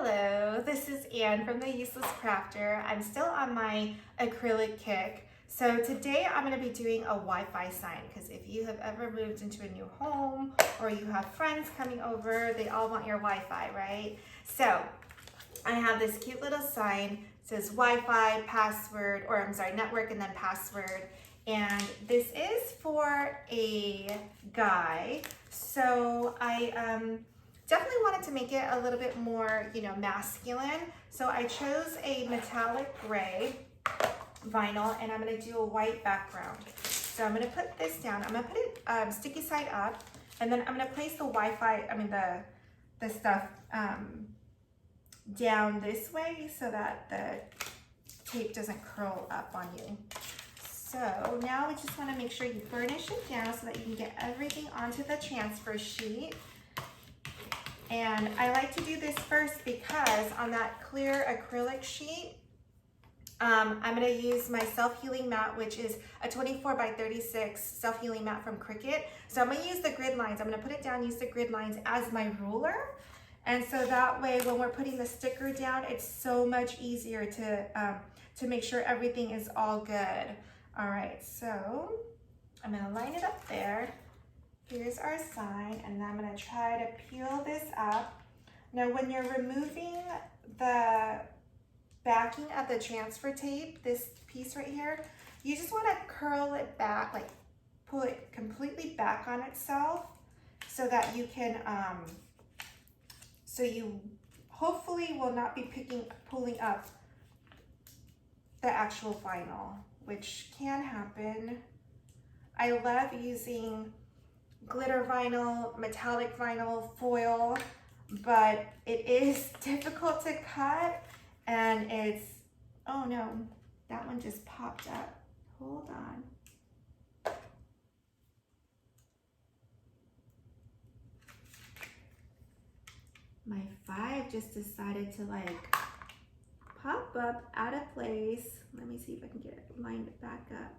Hello, this is Anne from the Useless Crafter. I'm still on my acrylic kick. So today I'm going to be doing a Wi-Fi sign because if you have ever moved into a new home or you have friends coming over, they all want your Wi-Fi, right? So I have this cute little sign. It says Wi-Fi, password, or I'm sorry, network and then password. And this is for a guy. So I definitely wanted to make it a little bit more, masculine. So I chose a metallic gray vinyl and I'm going to do a white background. So I'm going to put this down. I'm going to put it sticky side up, and then I'm going to place the the stuff down this way so that the tape doesn't curl up on you. So now we just want to make sure you burnish it down so that you can get everything onto the transfer sheet. And I like to do this first because on that clear acrylic sheet, I'm going to use my self-healing mat, which is a 24 by 36 self-healing mat from Cricut. So I'm going to use the grid lines. I'm going to put it down, use the grid lines as my ruler. And so that way, when we're putting the sticker down, it's so much easier to make sure everything is all good. All right, so I'm going to line it up there. Here's our sign, and then I'm going to try to peel this up. Now, when you're removing the backing of the transfer tape, this piece right here, you just want to curl it back, like pull it completely back on itself so that you can, so you hopefully will not be pulling up the actual vinyl, which can happen. I love using glitter vinyl, metallic vinyl, foil, but it is difficult to cut, and it's, oh no, that one just popped up. Hold on. My 5 just decided to like pop up out of place. Let me see if I can get it lined back up.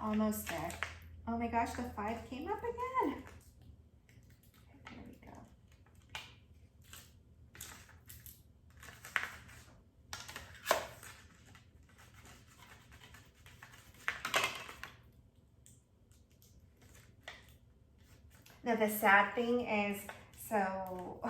Almost there. Oh my gosh, the 5 came up again. Okay, there we go. Now the sad thing is, so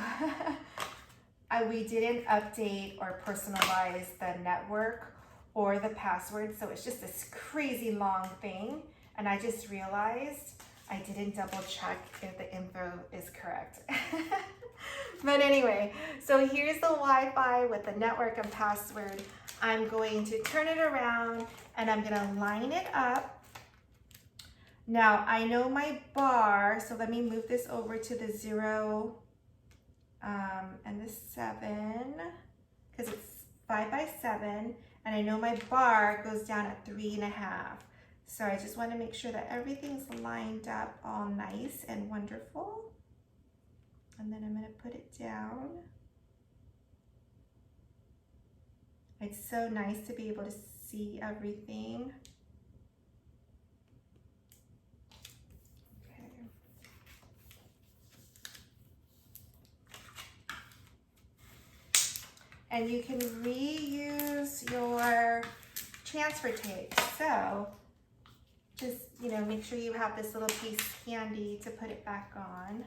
we didn't update or personalize the network or the password, so it's just this crazy long thing, and I just realized I didn't double check if the info is correct. But anyway, so here's the Wi-Fi with the network and password. I'm going to turn it around and I'm gonna line it up. Now I know my bar, so let me move this over to the 0 and the 7, because it's 5 by 7. And I know my bar goes down at 3.5. So I just want to make sure that everything's lined up all nice and wonderful. And then I'm going to put it down. It's so nice to be able to see everything. Okay. And you can reuse your transfer tape. So just, make sure you have this little piece handy to put it back on.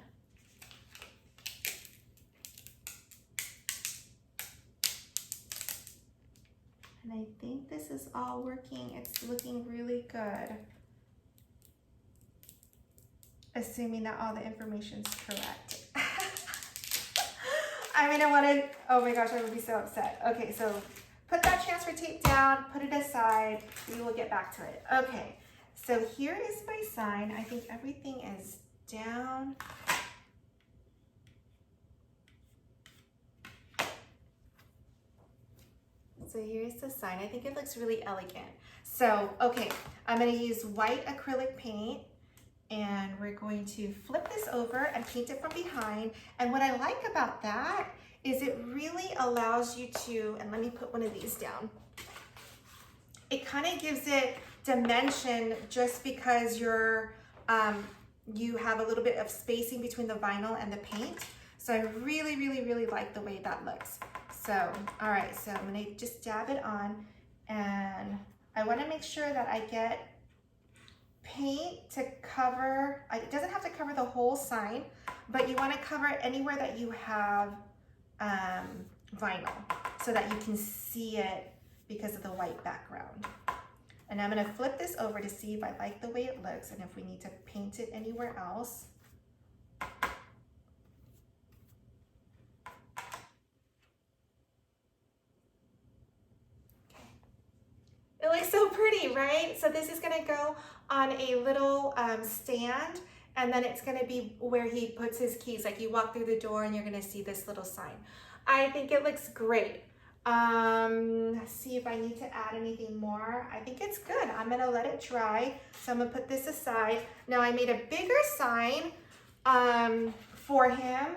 And I think this is all working. It's looking really good. Assuming that all the information's correct. I mean, oh my gosh, I would be so upset. Okay, so put that transfer tape down, put it aside, we will get back to it. Okay, so here is my sign. I think everything is down. So here's the sign. I think it looks really elegant. So, okay, I'm gonna use white acrylic paint And we're going to flip this over and paint it from behind. And what I like about that is it really allows you to, and let me put one of these down. It kind of gives it dimension just because you have a little bit of spacing between the vinyl and the paint. So I really, really, really like the way that looks. So, all right, so I'm gonna just dab it on, and I wanna make sure that I get paint to cover, it doesn't have to cover the whole sign, but you wanna cover it anywhere that you have vinyl so that you can see it because of the white background. And I'm gonna flip this over to see if I like the way it looks and if we need to paint it anywhere else. It looks so pretty, right? So this is gonna go on a little stand, and then it's gonna be where he puts his keys. Like you walk through the door and you're gonna see this little sign. I think it looks great. Let's see if I need to add anything more. I think it's good. I'm gonna let it dry. So I'm gonna put this aside. Now I made a bigger sign for him.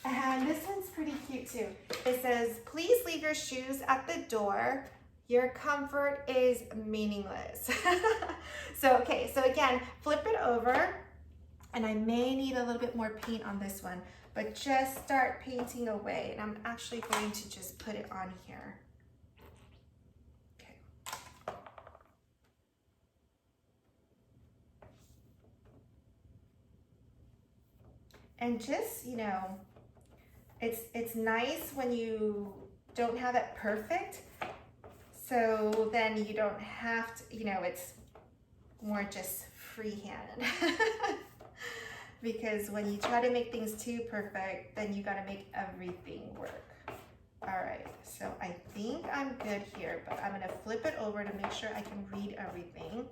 And this one's pretty cute too. It says, please leave your shoes at the door. Your comfort is meaningless. So again, flip it over, and I may need a little bit more paint on this one, but just start painting away. And I'm actually going to just put it on here. Okay. And just, you know, it's nice when you don't have it perfect. So then you don't have to, you know, it's more just freehand. Because when you try to make things too perfect, then you gotta make everything work. All right, so I think I'm good here, but I'm gonna flip it over to make sure I can read everything.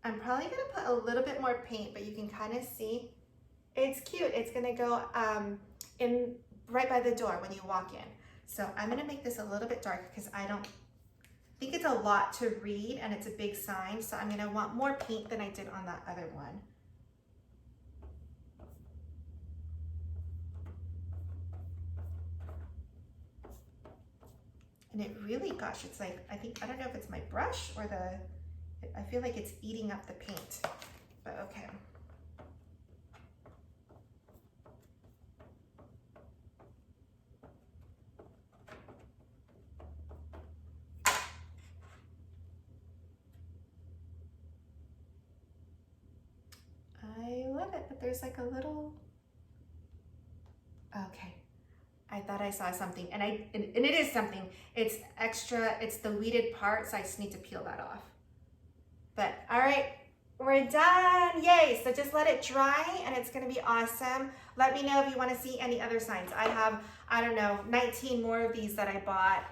I'm probably gonna put a little bit more paint, but you can kind of see, it's cute. It's gonna go in right by the door when you walk in. So I'm gonna make this a little bit darker because I think it's a lot to read and it's a big sign. So I'm gonna want more paint than I did on that other one. And it really, gosh, it's like, I don't know if it's my brush or I feel like it's eating up the paint, but okay. I love it, but there's like a little, okay. I thought I saw something, and it is something. It's extra, it's the weeded part, so I just need to peel that off. But all right, we're done, yay. So just let it dry and it's gonna be awesome. Let me know if you wanna see any other signs. I have, I don't know, 19 more of these that I bought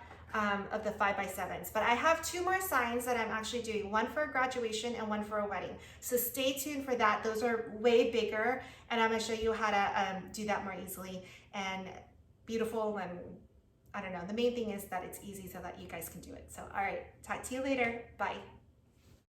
of the 5x7s, but I have 2 more signs that I'm actually doing, one for a graduation and one for a wedding. So stay tuned for that. Those are way bigger, and I'm gonna show you how to do that more easily and beautiful, and I don't know. The main thing is that it's easy so that you guys can do it. So, all right, talk to you later. Bye.